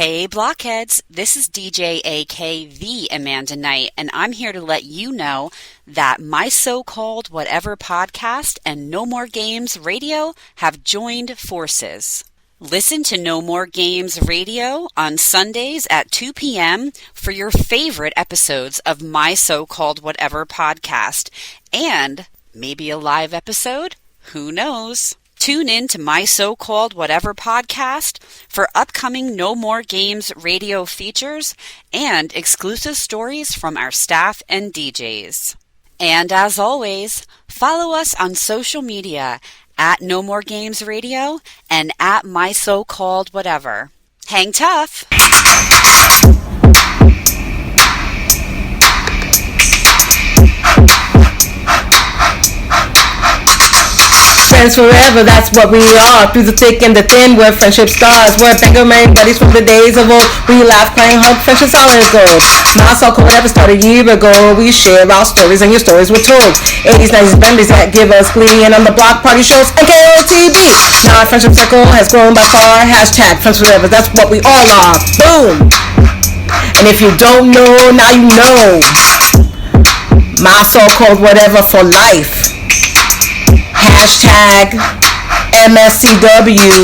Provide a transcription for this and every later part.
Hey Blockheads, this is DJ AK the Amanda Knight, and I'm here to let you know that my so-called whatever podcast and No More Games Radio have joined forces. Listen to No More Games Radio on Sundays at 2 p.m. for your favorite episodes of my so-called whatever podcast, and maybe a live episode? Who knows? Tune in to my so-called whatever podcast for upcoming No More Games radio features and exclusive stories from our staff and DJs. And as always, follow us on social media at No More Games Radio and at my so-called whatever. Hang tough! Friends forever, that's what we are. Through the thick and the thin, where friendship stars. We're bigger man buddies from the days of old. We laugh, crying, hug, friendship's all in gold. My Sako never started a year ago. We share our stories and your stories were told. 80s, 90s, memories that give us glee. And on the block party shows and KOTB. Now our friendship circle has grown by far. Hashtag friends forever, that's what we all are. Boom! And if you don't know, now you know. My so-called whatever for life. Hashtag MSCW.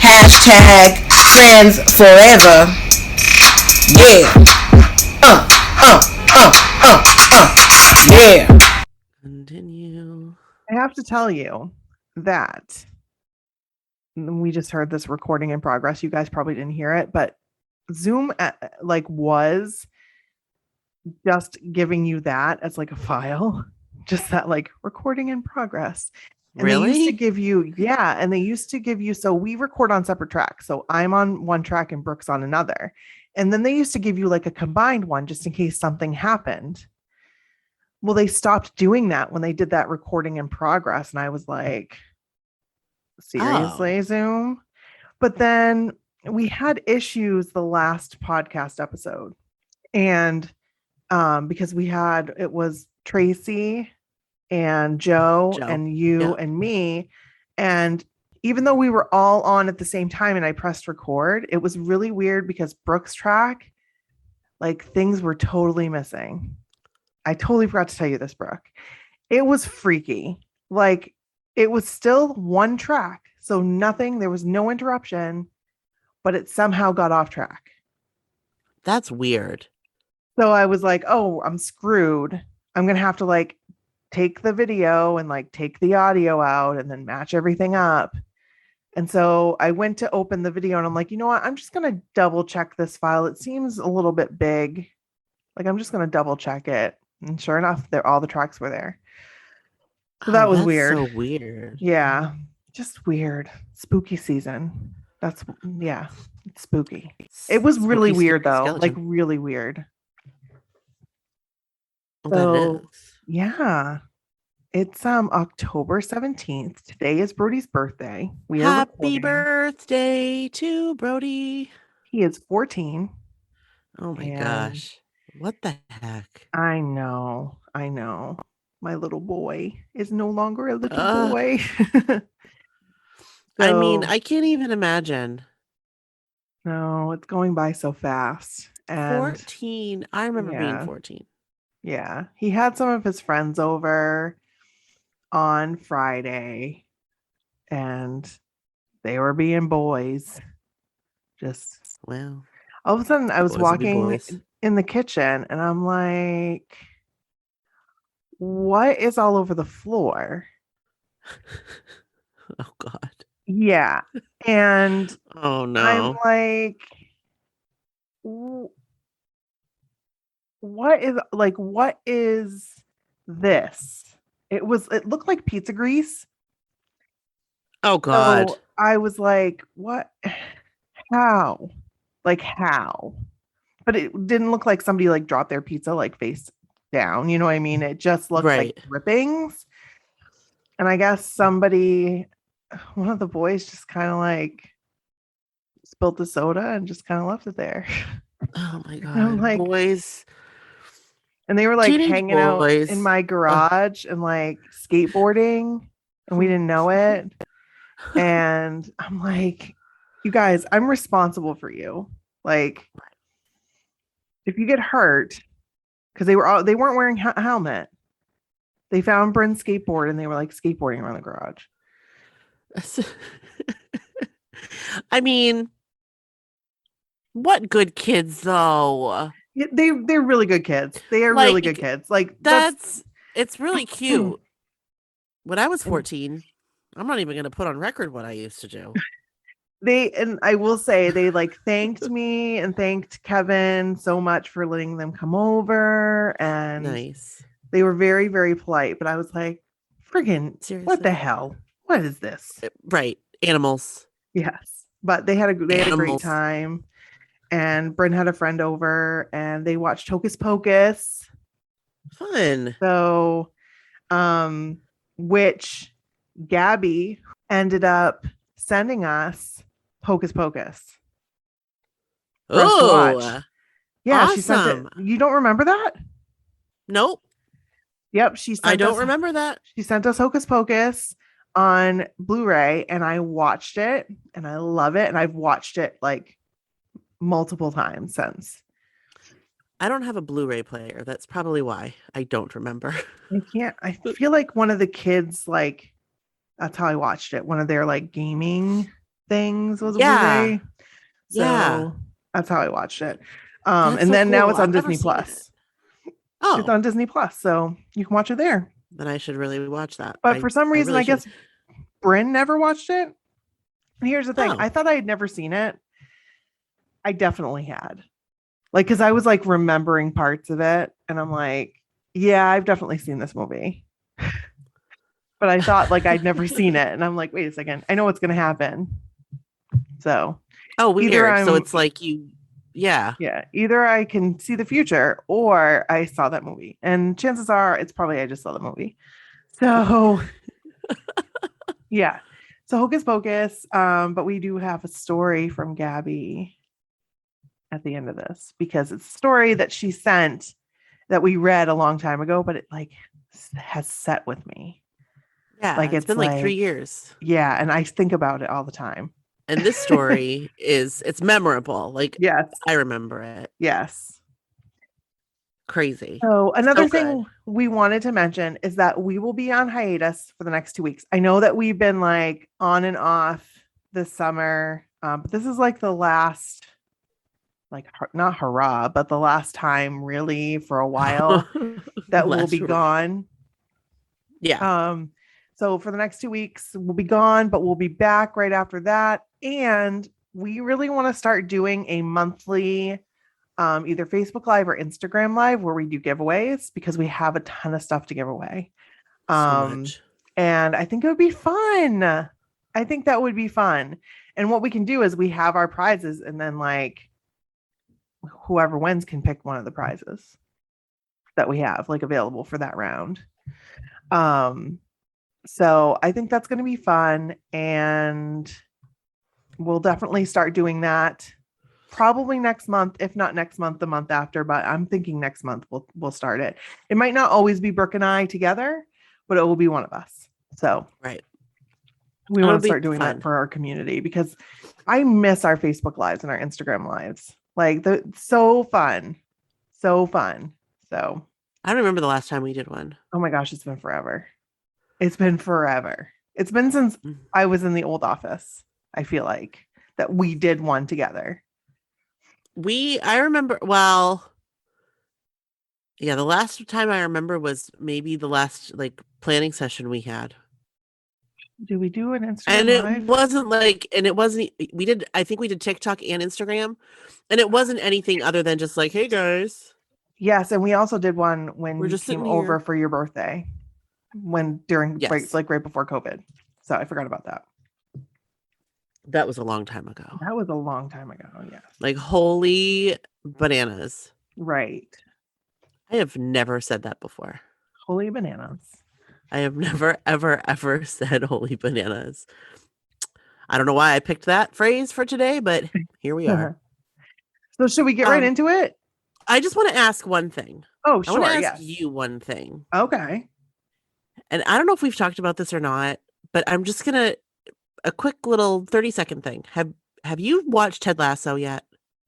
Hashtag friends forever. Yeah. Yeah. Continue. I have to tell you that we just heard this recording in progress. You guys probably didn't hear it, but Zoom was just giving you that as like a file. Just that like recording in progress. And Really? They used to give you, yeah. And they used to give you, so we record on separate tracks. So I'm on one track and Brook's on another. And then they used to give you like a combined one just in case something happened. Well, they stopped doing that when they did that recording in progress. And I was like, seriously, Zoom? But then we had issues the last podcast episode. And because it was Tracy and Joe and you and me. And even though we were all on at the same time and I pressed record, it was really weird because Brook's track, like things were totally missing. I totally forgot to tell you this, Brook. It was freaky. Like it was still one track. So nothing, there was no interruption, but it somehow got off track. That's weird. So I was like, oh, I'm screwed. I'm going to have to like take the video and like take the audio out and then match everything up. And so I went to open the video and I'm like, you know what? I'm just going to double check this file. It seems a little bit big. Like, I'm just going to double check it. And sure enough, all the tracks were there. So that was weird. So weird. Yeah. Just weird. Spooky season. It's spooky. It was really weird though. Skeleton. Like really weird. So, yeah, it's October 17th. Today is Brody's birthday. Happy birthday to Brody. He is 14. Oh my gosh. What the heck? I know. My little boy is no longer a little boy. I mean, I can't even imagine. No, it's going by so fast. And 14. I remember being 14. Yeah, he had some of his friends over on Friday and they were being boys. Well, all of a sudden I was walking in the kitchen and I'm like, what is all over the floor? Oh God. Yeah. And oh no. I'm like, what is this? It looked like pizza grease. Oh God. So I was like, what? How? Like how? But it didn't look like somebody like dropped their pizza like face down. You know what I mean? It just looked like drippings. And I guess one of the boys just kind of like spilled the soda and just kind of left it there. Oh my God. I'm like, boys. And they were like hanging out in my garage and like skateboarding and we didn't know it. And I'm like, You guys, I'm responsible for you. Like, if you get hurt, because they weren't wearing a helmet. They found Bryn's skateboard and they were like skateboarding around the garage. I mean, what good kids though? Yeah, they're really good kids. They are really good kids. Like it's really cute. When I was 14, I'm not even going to put on record what I used to do. And I will say they like thanked me and thanked Kevin so much for letting them come over, and nice. They were very, very polite, but I was like, friggin' seriously, what the hell? What is this? Right. Animals. Yes. But they had a great time. And Bryn had a friend over and they watched Hocus Pocus. Fun. So, which Gabby ended up sending us Hocus Pocus. Oh, yeah, awesome. She sent it. You don't remember that? Nope. Yep, I don't remember that. She sent us Hocus Pocus on Blu-ray, and I watched it, and I love it, and I've watched it like multiple times since. I don't have a Blu-ray player. That's probably why I don't remember. I feel like one of the kids, like, that's how I watched it. One of their like gaming things was a Blu-ray. So that's how I watched it. And then now it's on Disney Plus. Oh, it's on Disney Plus, so you can watch it there. Then I should really watch that. But for some reason, I guess Bryn never watched it. And here's the thing. I thought I had never seen it. I definitely had. Like, because I was like remembering parts of it. And I'm like, yeah, I've definitely seen this movie. But I thought like I'd never seen it. And I'm like, wait a second. I know what's going to happen. So. Oh, weird. So it's like you. Yeah. Yeah. Either I can see the future or I saw that movie. And chances are it's probably I just saw the movie. So yeah. So Hocus Pocus. But we do have a story from Gabby at the end of this because it's a story that she sent that we read a long time ago, but it like has set with me. Yeah. Like it's been like 3 years. Yeah. And I think about it all the time. And this story it's memorable. Like, yes, I remember it. Yes. Crazy. So another thing we wanted to mention is that we will be on hiatus for the next 2 weeks. I know that we've been like on and off this summer, but this is like the last, like not hurrah, but the last time really for a while that we'll be gone. Yeah. So for the next 2 weeks, we'll be gone, but we'll be back right after that. And we really want to start doing a monthly either Facebook Live or Instagram Live where we do giveaways because we have a ton of stuff to give away. So much. And I think it would be fun. I think that would be fun. And what we can do is we have our prizes and then like whoever wins can pick one of the prizes that we have like available for that round. So I think that's going to be fun, and we'll definitely start doing that probably next month, if not next month, the month after, but I'm thinking next month we'll start it. It might not always be Brooke and I together, but it will be one of us. So right. We want to start doing that for our community because I miss our Facebook Lives and our Instagram Lives. Like so fun. So fun. So I don't remember the last time we did one. Oh my gosh, it's been forever. It's been forever. It's been since I was in the old office. I feel like that we did one together. I remember, well, yeah, the last time I remember was maybe the last like planning session we had. Did we do an Instagram and Live? I think we did TikTok and Instagram, and it wasn't anything other than just like, hey guys. Yes, and we also did one when We're you just came over for your birthday. During break, like right before COVID. So I forgot about that. That was a long time ago. That was a long time ago. Yes. Like holy bananas. Right. I have never said that before. Holy bananas. I have never, ever, ever said holy bananas. I don't know why I picked that phrase for today, but here we are. So should we get right into it? I just want to ask one thing. Oh, sure. I want to ask you one thing. Okay. And I don't know if we've talked about this or not, but I'm just going to, a quick little 30-second thing. Have you watched Ted Lasso yet?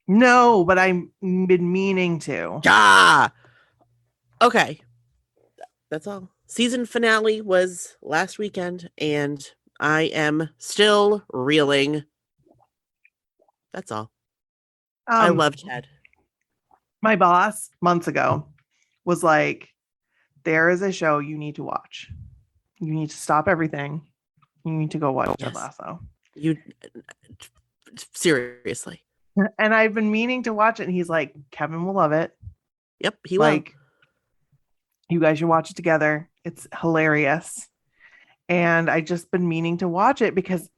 No, but I've been meaning to. Ah, okay. That's all. Season finale was last weekend, and I am still reeling. That's all. I love Ted. My boss months ago was like, there is a show you need to watch. You need to stop everything. You need to go watch Ted Lasso. You seriously. And I've been meaning to watch it. And he's like, Kevin will love it. Yep, he will. You guys should watch it together. It's hilarious. And I just been meaning to watch it because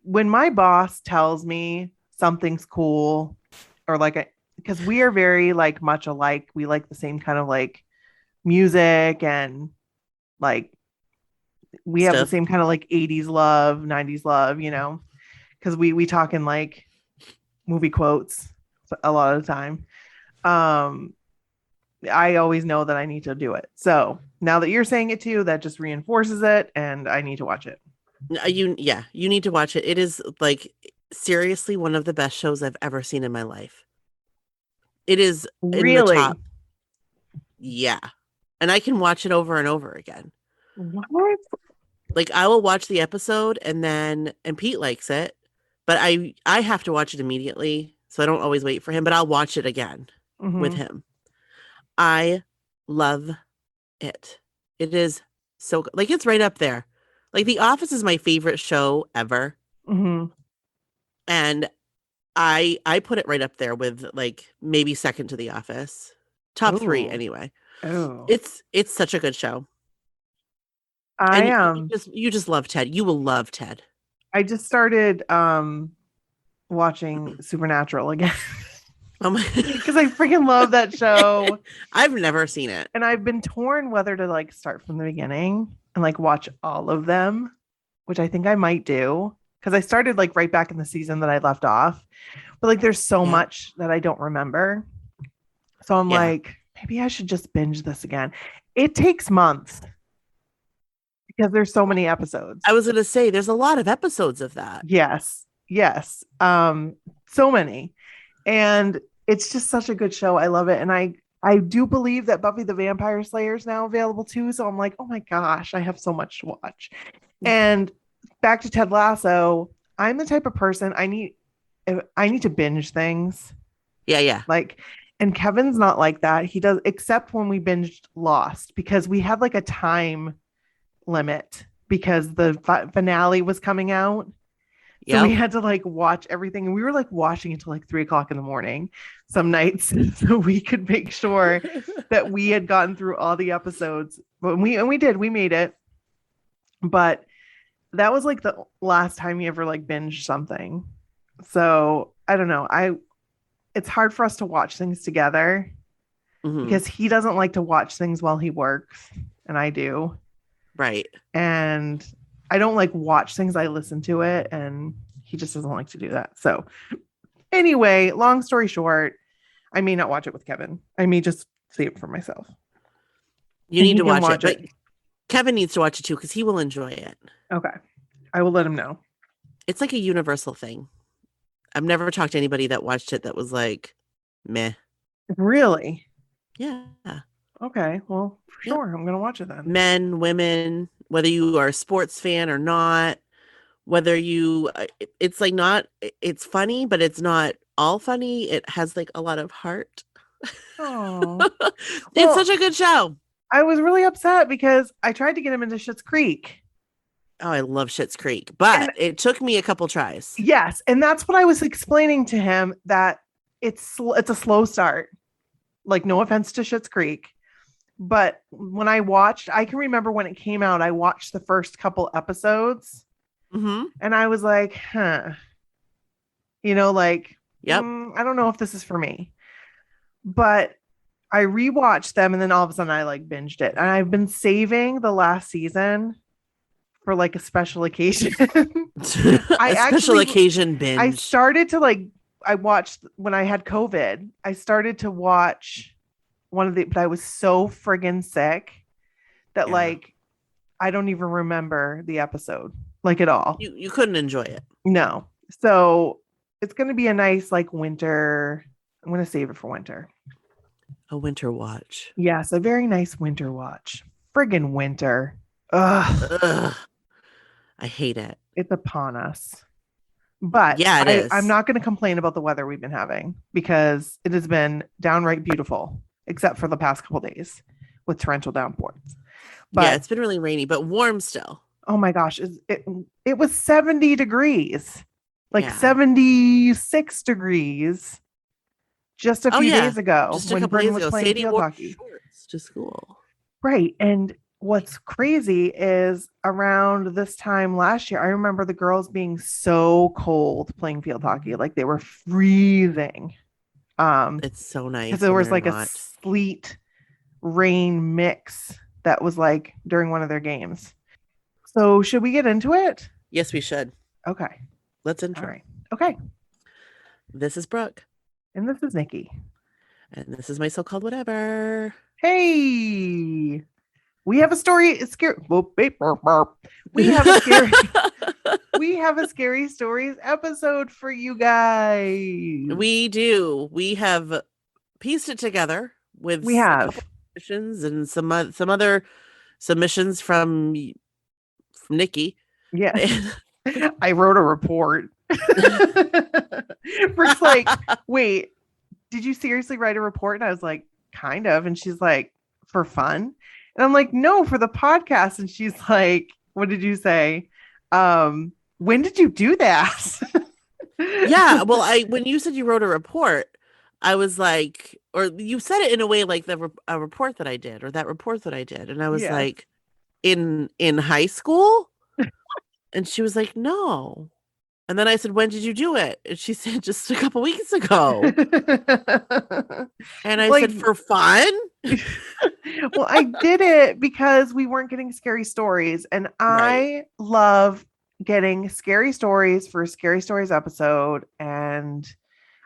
when my boss tells me something's cool or because we are very like much alike. We like the same kind of like music and like we have the same kind of like 80s love, 90s love, you know, because we talk in like movie quotes a lot of the time. I always know that I need to do it. So now that you're saying it too, that just reinforces it and I need to watch it. You need to watch it. It is like seriously one of the best shows I've ever seen in my life. It is really in the top. Yeah. And I can watch it over and over again. What? Like I will watch the episode and Pete likes it, but I have to watch it immediately. So I don't always wait for him, but I'll watch it again with him. I love it. It is so like it's right up there. Like The Office is my favorite show ever. And I put it right up there with like maybe second to The Office. Top 3 anyway. It's such a good show. You just love Ted. You will love Ted. I just started watching Supernatural again. Oh my, because I freaking love that show. I've never seen it. And I've been torn whether to like start from the beginning and like watch all of them, which I think I might do. Because I started like right back in the season that I left off. But like there's so much that I don't remember. So I'm like, maybe I should just binge this again. It takes months. Because there's so many episodes. I was going to say, there's a lot of episodes of that. Yes. So many. And it's just such a good show. I love it. And I do believe that Buffy the Vampire Slayer is now available too. So I'm like, oh my gosh, I have so much to watch. And back to Ted Lasso, I'm the type of person I need to binge things. Yeah. Like, and Kevin's not like that. He does, except when we binged Lost, because we had like a time limit because the finale was coming out. So we had to like watch everything, and we were like watching until like 3:00 in the morning some nights so we could make sure that we had gotten through all the episodes. But we did, we made it. But that was like the last time you ever like binged something. So I don't know. It's hard for us to watch things together because he doesn't like to watch things while he works, and I do. Right. And I don't like watch things. I listen to it, and he just doesn't like to do that. So anyway, long story short, I may not watch it with Kevin. I may just save it for myself. You need to watch it. But Kevin needs to watch it too, because he will enjoy it. Okay. I will let him know. It's like a universal thing. I've never talked to anybody that watched it that was like, meh. Really? Yeah. Okay. Well, sure. I'm going to watch it then. Men, women, whether you are a sports fan or not, whether it's like not, it's funny, but it's not all funny. It has like a lot of heart. Oh, it's such a good show. I was really upset because I tried to get him into Schitt's Creek. Oh, I love Schitt's Creek, but it took me a couple tries. Yes. And that's what I was explaining to him, that it's a slow start. Like, no offense to Schitt's Creek. But when I can remember when it came out, I watched the first couple episodes and I was like, you know, like, I don't know if this is for me, but I rewatched them and then all of a sudden I like binged it. And I've been saving the last season for like a special occasion. Special occasion binge. I started to I watched when I had COVID, I started to watch but I was so friggin' sick that like I don't even remember the episode like at all. You couldn't enjoy it. No. So it's going to be a nice like winter. I'm going to save it for winter. A winter watch. Yes, a very nice winter watch. Friggin' winter. Ugh. I hate it. It's upon us. But yeah, it is. I'm not going to complain about the weather we've been having because it has been downright beautiful, except for the past couple days with torrential downpours. But yeah, it's been really rainy, but warm still. Oh my gosh, it was 70 degrees, like 76 degrees just a few days ago. Just a couple days ago, Sadie wore shorts to school. Right. And what's crazy is around this time last year, I remember the girls being so cold playing field hockey, like they were freezing. It's so nice because there was like a sleet rain mix that was like during one of their games. So should we get into it? Yes, we should. Okay. Let's intro. All right. Okay. This is Brooke. And this is Nikki. And this is my so-called whatever. Hey, we have a story. It's scary. We have a scary. We have a scary stories episode for you guys. We do. We have pieced it together with a couple submissions and some other submissions from Nikki. Yeah, I wrote a report. Brooke's like, wait, did you seriously write a report? And I was like, kind of. And she's like, for fun? And I'm like, no, for the podcast. And she's like, what did you say? When did you do that? Yeah, well, when you said you wrote a report, I was like, or you said it in a way like a report that I did, or that report that I did, and I was like, in high school, and she was like, no. And then I said, when did you do it? And she said, just a couple weeks ago. And I said, for fun? Well, I did it because we weren't getting scary stories. And I love getting scary stories for a Scary Stories episode. And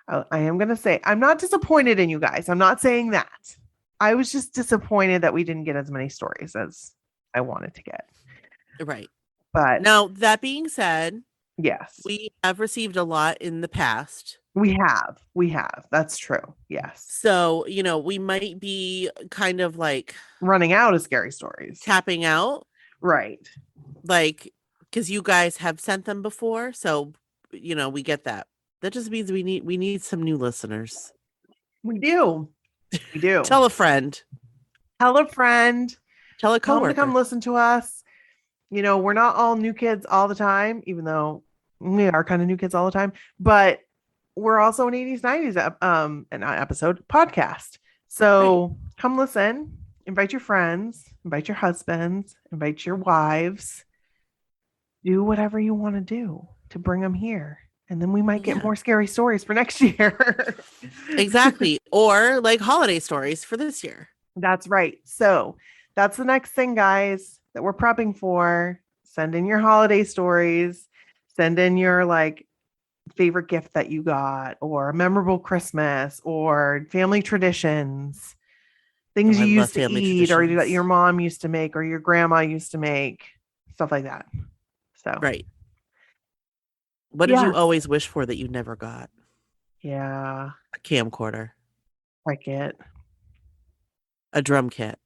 I am going to say, I'm not disappointed in you guys. I'm not saying that. I was just disappointed that we didn't get as many stories as I wanted to get. Right. But now, that being said, yes, we have received a lot in the past. We have. That's true. Yes. So, we might be kind of like running out of scary stories, tapping out. Right. Like, because you guys have sent them before. So, we get that. That just means we need some new listeners. We do. Tell a friend. Tell a friend. Tell a coworker. To come listen to us. We're not all new kids all the time, even though we are kind of new kids all the time, but we're also an 80s, 90s an episode podcast. So come listen, invite your friends, invite your husbands, invite your wives, do whatever you want to do to bring them here. And then we might get more scary stories for next year. Exactly. Or like holiday stories for this year. That's right. So that's the next thing, guys, that we're prepping for. Send in your holiday stories. Send in your favorite gift that you got, or a memorable Christmas, or family traditions, things you used to eat, or that your mom used to make, or your grandma used to make, stuff like that. So right. What did you always wish for that you never got? Yeah. A camcorder. Like it. A drum kit.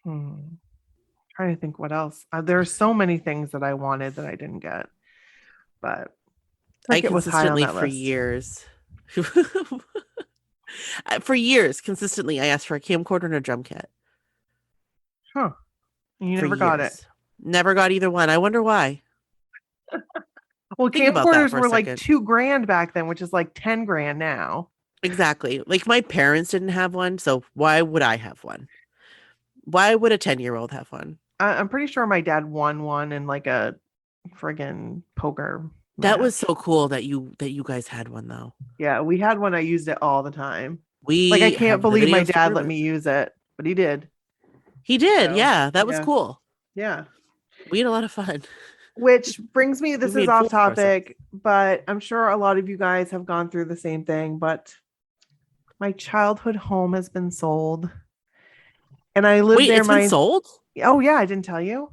Trying to think what else. There are so many things that I wanted that I didn't get, but I consistently for years, consistently I asked for a camcorder and a drum kit. Huh? You never got it. Never got either one. I wonder why. Well, camcorders were like $2,000 back then, which is like $10,000 now. Exactly. Like my parents didn't have one, so why would I have one? Why would a 10-year-old have one? I'm pretty sure my dad won one in like a friggin' poker match. That was so cool that you guys had one though. Yeah, we had one. I used it all the time. I I can't believe my dad let me use it, but he did. He did. So, yeah, that was cool. Yeah. We had a lot of fun. Which brings me, this is off topic, but I'm sure a lot of you guys have gone through the same thing, but my childhood home has been sold. And I lived there. It's been sold? Oh, yeah. I didn't tell you.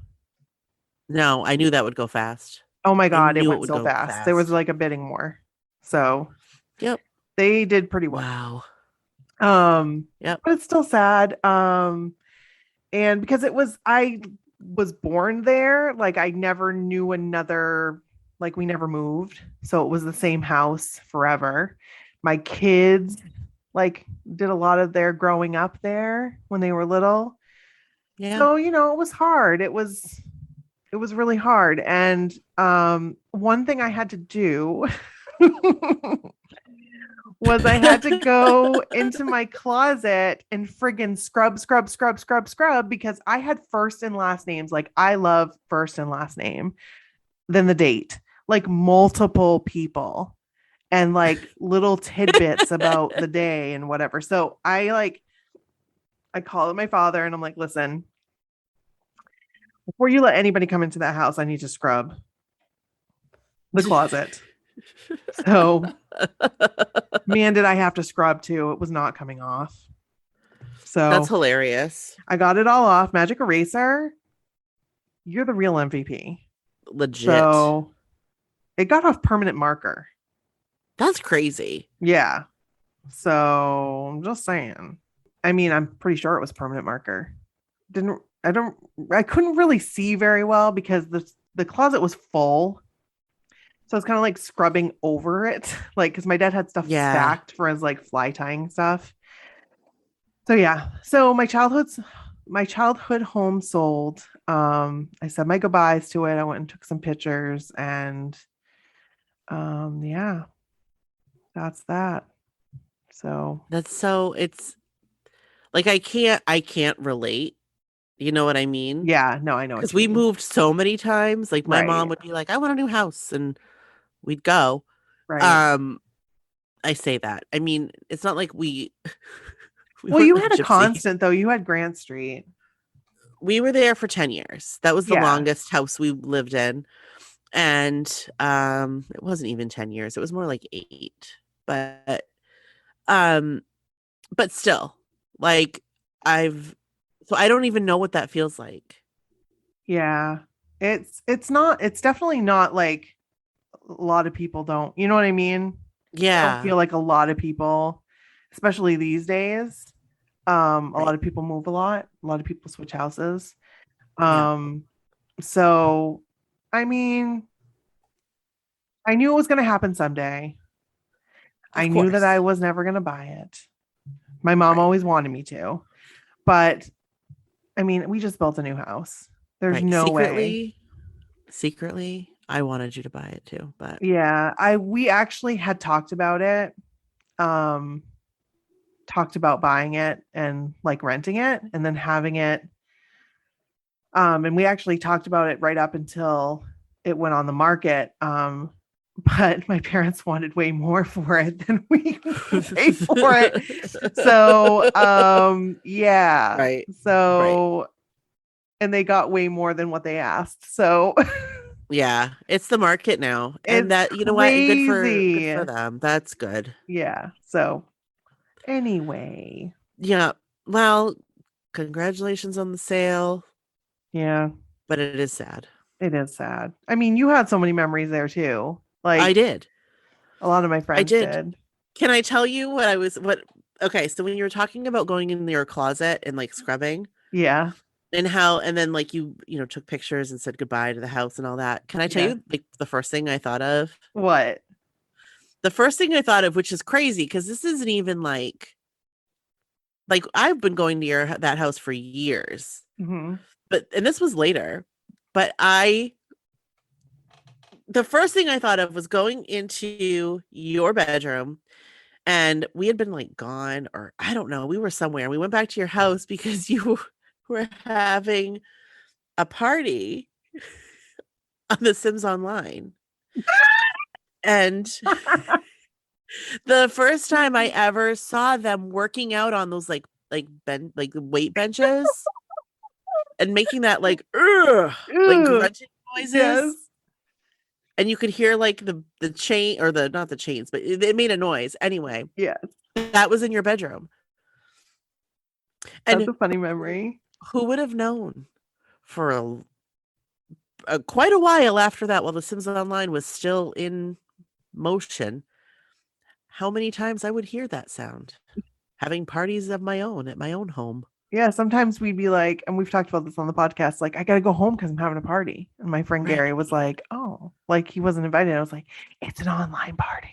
No, I knew that would go fast. Oh my I God, it knew it went would so go fast. There was like a bidding war. So Yep. they did pretty well. Wow. Yep. But it's still sad. And because I was born there, like I never knew another, like we never moved. So it was the same house forever. My kids like did a lot of their growing up there when they were little. Yeah. So, it was hard. It was really hard. And one thing I had to do was I had to go into my closet and friggin' scrub because I had first and last names. Like I love first and last name, then the date, like multiple people and like little tidbits about the day and whatever. So I called my father and I'm like, listen, before you let anybody come into that house, I need to scrub the closet. So, man, did I have to scrub too. It was not coming off. So that's hilarious. I got it all off. Magic eraser. You're the real MVP. Legit. So it got off permanent marker. That's crazy. Yeah. So I'm just saying. I mean, I'm pretty sure it was permanent marker. I couldn't really see very well because the closet was full. So it's kind of like scrubbing over it, like because my dad had stuff stacked for his like fly tying stuff. So yeah, so my childhood home sold. I said my goodbyes to it. I went and took some pictures, and yeah, that's that. So it's like I can't relate. You know what I mean? Yeah, no, I know. Because we moved so many times. Like my mom Right. would be like, I want a new house, and we'd go. Right. I say that. I mean, it's not like we Well, weren't you like had a gypsies. constant though. You had Grant Street. We were there for 10 years. That was the Yeah. longest house we lived in. And it wasn't even 10 years. It was more like 8. But still, like so I don't even know what that feels like. Yeah. It's definitely not like a lot of people don't. You know what I mean? I Yeah. don't feel like a lot of people, especially these days. A lot of people move a lot. A lot of people switch houses. So I mean, I knew it was going to happen someday. I knew that I was never going to buy it. My mom always wanted me to. But I mean, we just built a new house. There's no way. Secretly, I wanted you to buy it too, but yeah, we actually had talked about it. Talked about buying it and like renting it and then having it. And we actually talked about it right up until it went on the market. But my parents wanted way more for it than we could pay for it. So yeah. Right. So and they got way more than what they asked. So yeah, it's the market now. And it's that, you know what, good crazy. for them. That's good. Yeah. So anyway. Yeah. Well, congratulations on the sale. Yeah. But it is sad. It is sad. I mean, you had so many memories there too. Like I did. A lot of my friends did. Can I tell you okay, so when you were talking about going in your closet and like scrubbing. Yeah. And then like you took pictures and said goodbye to the house and all that. Can I tell you like the first thing I thought of? What? The first thing I thought of, which is crazy because this isn't even like I've been going to that house for years. Mm-hmm. And this was later, but the first thing I thought of was going into your bedroom, and we had been like gone, or I don't know, we were somewhere. We went back to your house because you were having a party on The Sims Online. And the first time I ever saw them working out on those like weight benches and making that like grunting noises. Yes. And you could hear like the chain or not the chains, but it made a noise anyway. Yeah. That was in your bedroom. And that's a funny memory. Who would have known for quite a while after that, while The Sims Online was still in motion, how many times I would hear that sound, having parties of my own at my own home. Yeah, sometimes we'd be like, and we've talked about this on the podcast, like, I gotta go home because I'm having a party. And my friend Gary was like, oh, like he wasn't invited. I was like, it's an online party.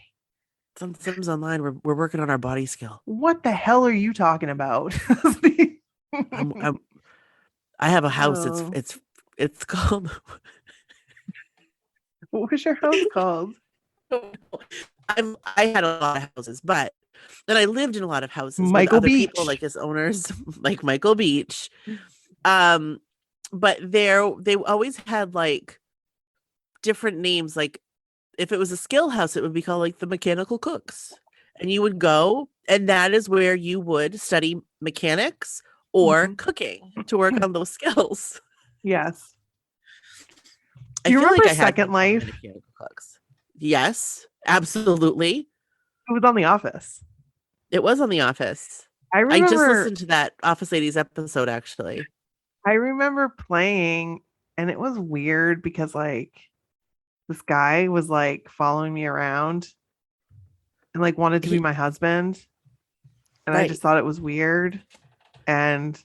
It's on Sims Online. We're working on our body skill. What the hell are you talking about? I have a house. Oh. It's called. What was your house called? I had a lot of houses, but then I lived in a lot of houses Michael with other Beach. people, like as owners, like Michael Beach. But they always had like different names. Like if it was a skill house, it would be called like the Mechanical Cooks, and you would go, and that is where you would study mechanics or cooking to work on those skills. Yes. Do you remember Second Life? Mechanical Cooks. Yes, absolutely. It was on The Office. It was on The Office. I just listened to that Office Ladies episode, actually. I remember playing, and it was weird because like this guy was like following me around and like wanted to be my husband. And I just thought it was weird. And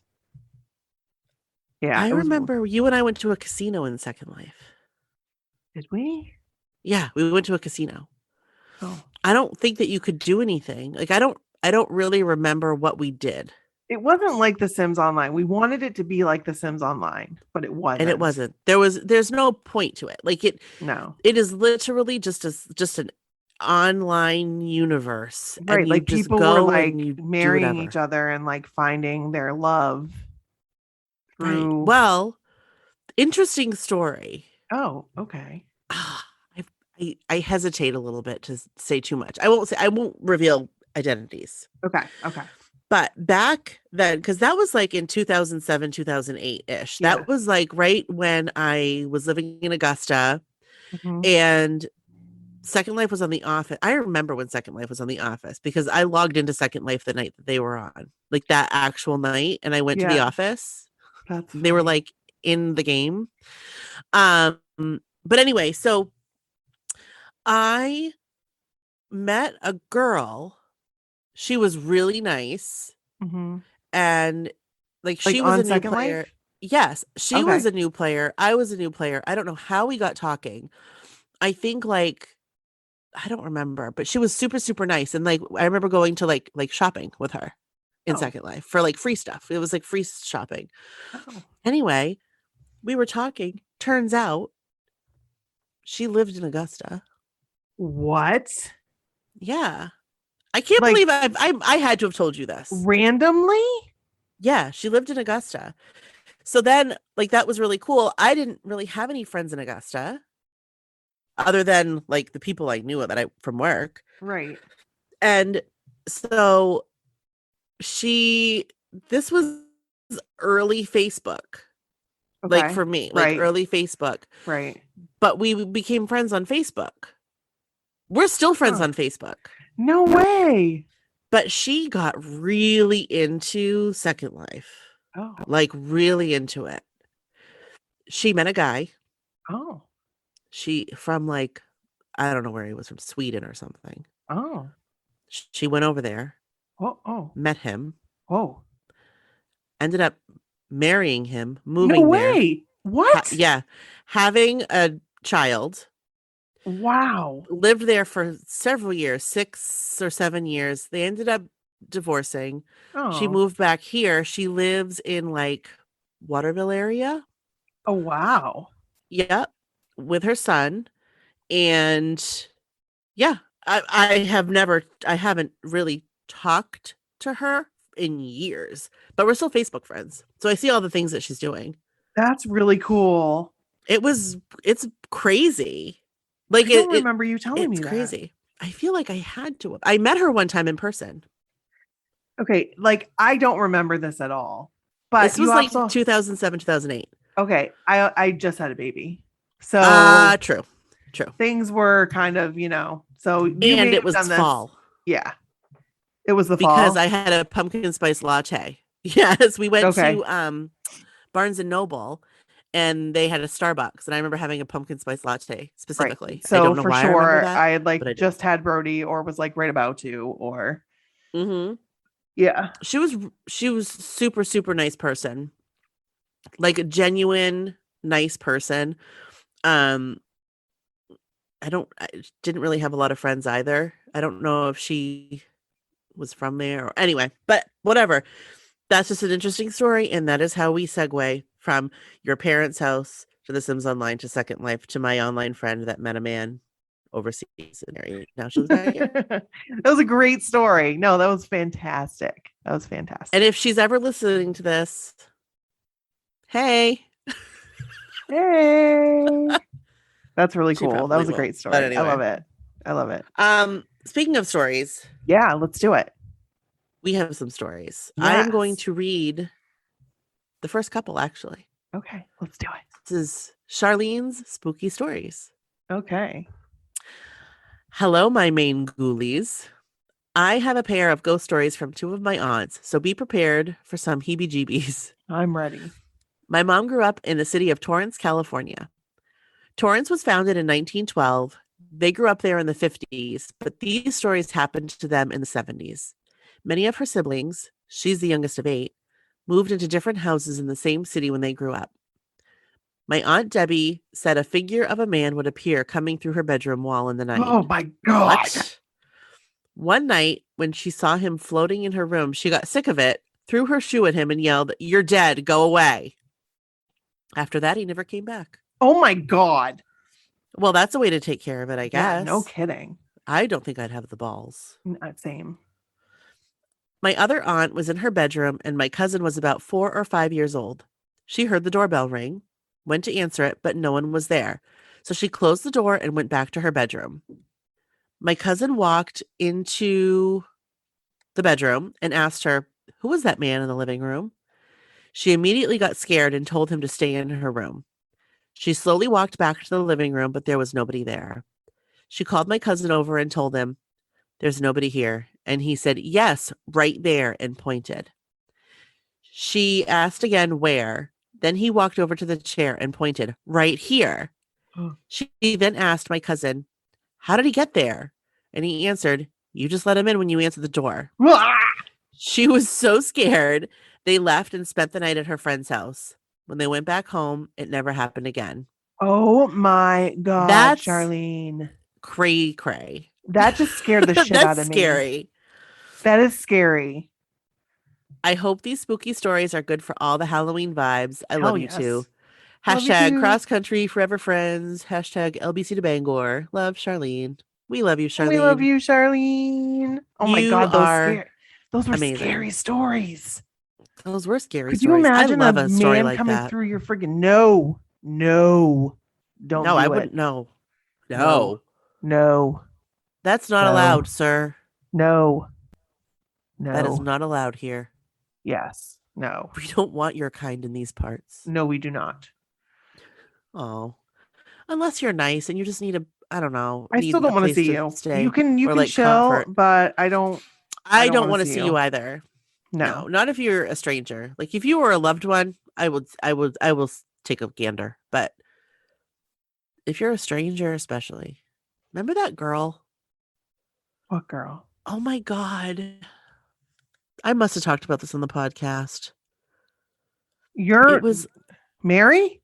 yeah. I remember you and I went to a casino in Second Life. Did we? Yeah, we went to a casino. Oh. I don't think that you could do anything. Like I don't really remember what we did. It wasn't like The Sims Online. We wanted it to be like The Sims Online, but it wasn't. And it wasn't. There's no point to it. Like it is literally just an online universe. Right. And like people were like marrying each other and like finding their love through. Right. Well, interesting story. Oh, okay. I hesitate a little bit to say too much. I won't reveal identities. Okay. But back then, because that was like in 2007, 2008-ish. Yeah. That was like right when I was living in Augusta and Second Life was on The Office. I remember when Second Life was on The Office because I logged into Second Life the night that they were on, like that actual night. And I went to The Office. They were like in the game. But anyway, so I met a girl. She was really nice. And like she was a new player. Life? Yes, she was a new player. I was a new player. I don't know how we got talking. I think like, I don't remember, but she was super, super nice. And like, I remember going to like shopping with her in Second Life for like free stuff. It was like free shopping. Anyway, we were talking. Turns out she lived in Augusta. What? Yeah. I can't believe I had to have told you this. Randomly? Yeah, she lived in Augusta. So then, like, that was really cool. I didn't really have any friends in Augusta other than, like, the people I knew from work. Right. And so this was early Facebook. Okay. Like, for me. Like, early Facebook. Right. But we became friends on Facebook. We're still friends on Facebook. No way. But she got really into Second Life. Oh. Like really into it. She met a guy. Oh. She from like, I don't know where he was, from Sweden or something. Oh. She went over there. Oh. Met him. Oh. Ended up marrying him, moving No way. There. What? Yeah. Having a child. Wow. Lived there for several years, 6 or 7 years. They ended up divorcing. Oh. She moved back here. She lives in like Waterville area. Oh, wow. Yep. With her son. And yeah, I haven't really talked to her in years, but we're still Facebook friends. So I see all the things that she's doing. That's really cool. It's crazy. Like I don't remember you telling me that. It's crazy. I feel like I had to. I met her one time in person. Okay, like I don't remember this at all. But this was like 2007, 2008. Okay, I just had a baby, so true. Things were kind of, so and it was fall. Yeah, it was the fall because fall. I had a pumpkin spice latte. Yes, we went to Barnes and Noble. and they had a Starbucks, and I remember having a pumpkin spice latte specifically. Right. So I don't know for why I remember sure, that, I had like but I did. just had Brody, or was like right about to, or yeah. She was super, super nice person, like a genuine nice person. Um, I didn't really have a lot of friends either. I don't know if she was from there or anyway, but whatever. That's just an interesting story, and that is how we segue from your parents' house to The Sims Online to Second Life to my online friend that met a man overseas and married. Now she lives back here. That was a great story. No, that was fantastic. That was And fantastic. if she's ever listening to this, hey. Hey. That's really She cool. That probably was a won't, great but story. I anyway. love it. I love it. Speaking of stories, Yeah, let's do it. we have some stories. I am going Yes. to read the first couple, actually. Okay, let's do it. This is Charlene's Spooky Stories. Okay. Hello, my Maine ghoulies. I have a pair of ghost stories from two of my aunts, so be prepared for some heebie-jeebies. I'm ready. My mom grew up in the city of Torrance, California. Torrance was founded in 1912. They grew up there in the 50s, but these stories happened to them in the 70s. Many of her siblings, she's the youngest of 8, moved into different houses in the same city when they grew up. My Aunt Debbie said a figure of a man would appear coming through her bedroom wall in the night. Oh my God. What? One night, when she saw him floating in her room, she got sick of it, threw her shoe at him, and yelled, "You're dead, go away." After that, he never came back. Oh my God. Well, that's a way to take care of it, I guess. Yeah, no kidding. I don't think I'd have the balls. Same. My other aunt was in her bedroom, and my cousin was about 4 or 5 years old. She heard the doorbell ring, went to answer it, but no one was there. So she closed the door and went back to her bedroom. My cousin walked into the bedroom and asked her, "Who was that man in the living room?" She immediately got scared and told him to stay in her room. She slowly walked back to the living room, but there was nobody there. She called my cousin over and told him, "There's nobody here." And he said, "Yes, right there," and pointed. She asked again, "Where?" Then he walked over to the chair and pointed, "Right here." She then asked my cousin, "How did he get there?" And he answered, "You just let him in when you answered the door." She was so scared. They left and spent the night at her friend's house. When they went back home, it never happened again. Oh my God, That's Charlene. cray. That just scared the shit out of me. That's scary. That is scary. I hope these spooky stories are good for all the Halloween vibes. I Hell love you yes. too. Love you Hashtag too. cross country forever friends. Hashtag LBC to Bangor. Love, Charlene. We love you, Charlene. We love you, Charlene. Oh my You God, are those were amazing. scary stories. Those were scary Could stories. you imagine I love a a story man like coming that. through your freaking no, don't No, do I it. wouldn't know. No. That's not allowed, sir. No. That is not allowed here. Yes. No. We don't want your kind in these parts. No, we do not. Oh. Unless you're nice and you just need I don't know. I still don't want to see you. Stay You can or, like, chill, comfort. but I don't don't want want to see you either. No. Not if you're a stranger. Like if you were a loved one, I will take a gander. But if you're a stranger, especially, remember that girl? What girl? Oh my God. I must have talked about this on the podcast. It was Mary?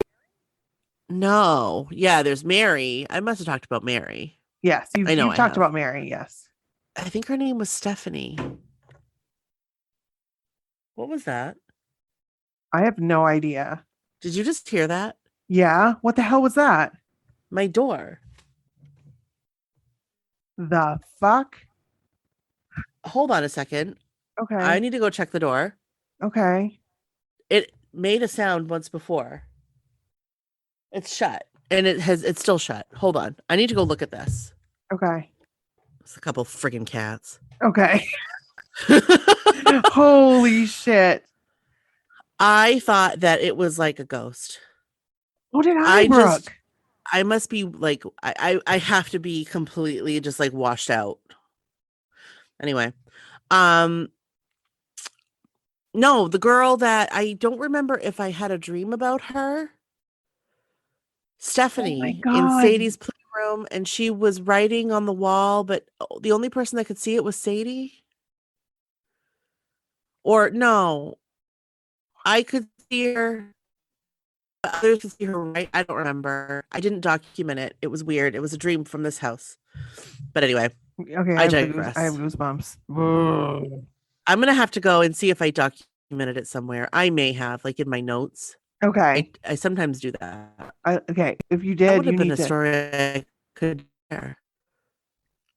No. Yeah, there's Mary. I must have talked about Mary. Yes, I know you've talked about Mary, yes. I think her name was Stephanie. What was that? I have no idea. Did you just hear that? Yeah. What the hell was that? My door. The fuck? Hold on a second. Okay. I need to go check the door. Okay. It made a sound once before. It's shut. And it's still shut. Hold on. I need to go look at this. Okay. It's a couple friggin' cats. Okay. Holy shit. I thought that it was like a ghost. Oh, did I, Brook? I must be like, I have to be completely just like washed out. Anyway. No, the girl that I don't remember if I had a dream about her Stephanie in God. Sadie's playroom, and she was writing on the wall, but the only person that could see it was Sadie. Or no, I could see her, but others could see her right. I don't remember. I didn't document it. It was weird. It was a dream from this house. But anyway, Okay, I I have digress. goosebumps. I'm gonna have to go and see if I documented it somewhere. I may have, like in my notes. Okay. I sometimes do that. Okay. If you That did, would have you been need a to. story I could share.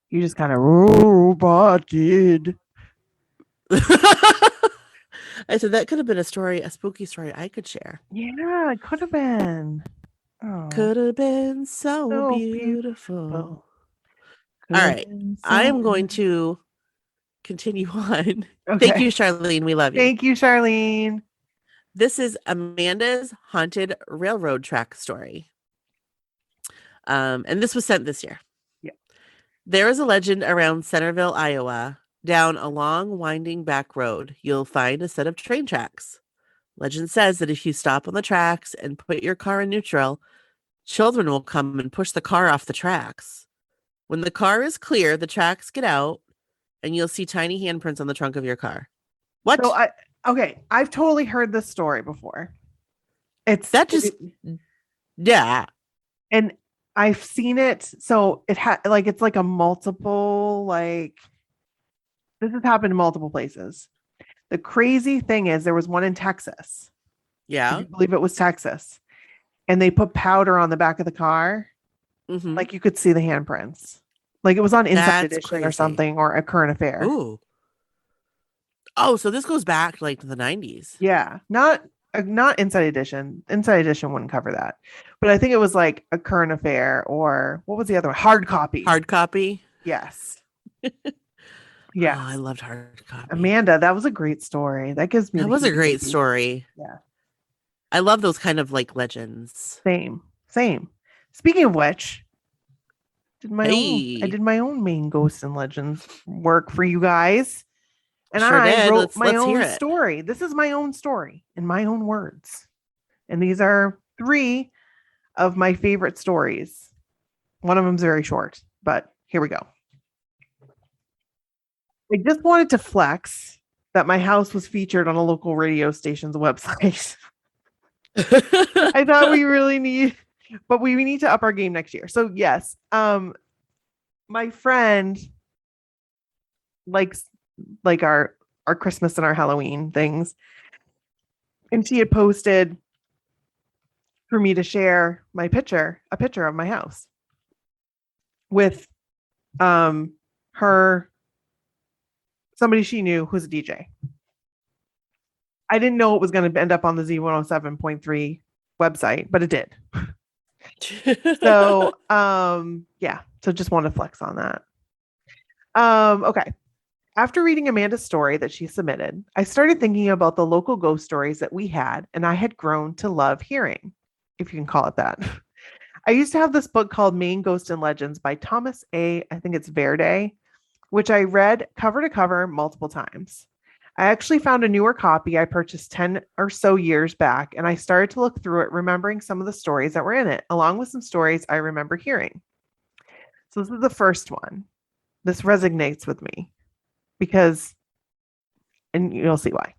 You just kind of roboted. I said that could have been a story, a spooky story I could share. Yeah, it could have been. Oh, Could have been so so beautiful. Could All have right. been I so am going to continue on. Okay. Thank you, Charlene. We love you. Thank you, Charlene. This is Amanda's haunted railroad track story. And this was sent this year. Yeah. There is a legend around Centerville, Iowa. Down a long, winding back road, you'll find a set of train tracks. Legend says that if you stop on the tracks and put your car in neutral, children will come and push the car off the tracks. When the car is clear, the tracks get out, and you'll see tiny handprints on the trunk of your car. What? So I've totally heard this story before. Yeah. And I've seen it. So it's like a multiple, like this has happened in multiple places. The crazy thing is there was one in Texas. Yeah. I believe it was Texas. And they put powder on the back of the car. Mm-hmm. Like you could see the handprints. Like it was on Inside That's Edition crazy. or something, or A Current Affair. Ooh. Oh, so this goes back like to the 90s. Yeah. Not Inside Edition. Inside Edition wouldn't cover that. But I think it was like A Current Affair, or what was the other one? Hard Copy. Hard Copy? Yes. Yeah. Oh, I loved Hard Copy. Amanda, that was a great story. That was a great story. Yeah. I love those kind of like legends. Same. Speaking of which, I did my own Maine Ghosts and Legends work for you guys. And I wrote my own story. This is my own story in my own words. And these are 3 of my favorite stories. One of them's very short, but here we go. I just wanted to flex that my house was featured on a local radio station's website. I thought we need to up our game next year. So yes, my friend likes like our Christmas and our Halloween things, and she had posted for me to share a picture of my house with somebody she knew who's a DJ. I didn't know it was going to end up on the Z107.3 website, but it did. So, yeah. So just want to flex on that. Okay. After reading Amanda's story that she submitted, I started thinking about the local ghost stories that we had, and I had grown to love hearing, if you can call it that. I used to have this book called Maine Ghosts and Legends by Thomas A. I think it's Verde, which I read cover to cover multiple times. I actually found a newer copy I purchased 10 or so years back, and I started to look through it, remembering some of the stories that were in it, along with some stories I remember hearing. So this is the first one. This resonates with me because, and you'll see why.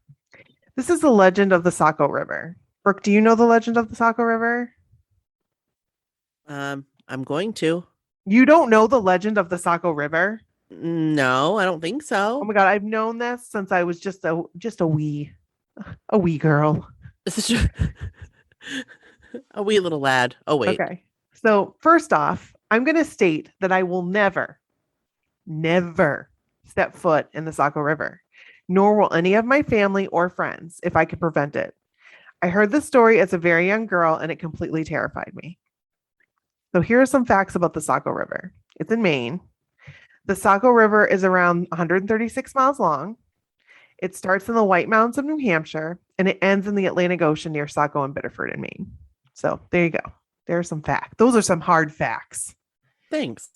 This is the legend of the Sako River. Brooke, do you know the legend of the Sako River? I'm going to. You don't know the legend of the Sako River? No, I don't think so. Oh my God, I've known this since I was just a wee girl. A wee little lad. Oh, wait. Okay. So first off, I'm going to state that I will never step foot in the Sako River, nor will any of my family or friends if I could prevent it. I heard this story as a very young girl, and it completely terrified me. So here are some facts about the Sako River. It's in Maine. The Sako River is around 136 miles long. It starts in the White Mountains of New Hampshire, and it ends in the Atlantic Ocean near Sako and Biddeford in Maine. So there you go. There are some facts. Those are some hard facts. Thanks.